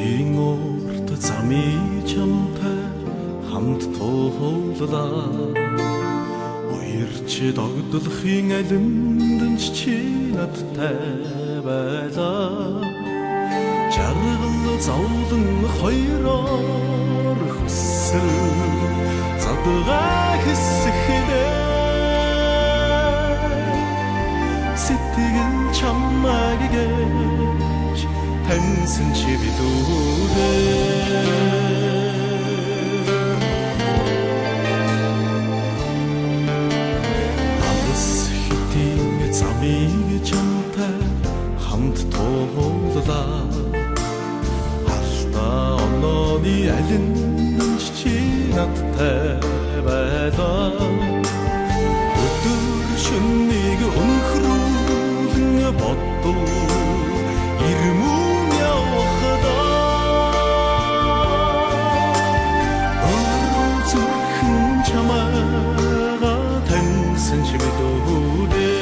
Хөдийн урт замын чамтай хамт тууллаа. Хоёр чи догдлохын алимдэн чи надтай байлаа. Жаргал зовлон хоёроор хүсэл задгаа хэсэхнэ. Сэтгэл чамайг гэж таньсан чи бидүүрээ. Амс хитийн замыг чамтай хамт тууллаа. Алдаа онооны алин чи надтай байлаа. Өдөр шөнөнийг өнхрүүлэн боддоо ирмүн явахдаа зүрхэн чамайга таньсан чи бидүүрээ.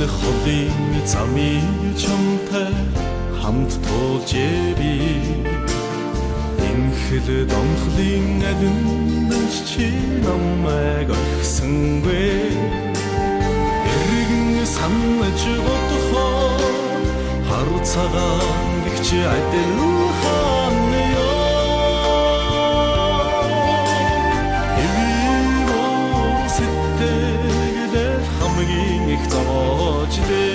Холын замын чамтай хамт туулжээби. Инхэл донхлын алимдэн чи намайг орхисангүй. Эргэн санаж бодохоо харуу цагаан гихч адил хаана ёо. Эвийн сэтгэлээр хамгийн их зовоож дээ.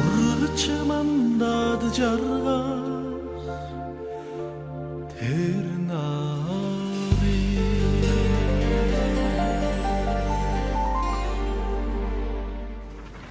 Urgıç mandad jarga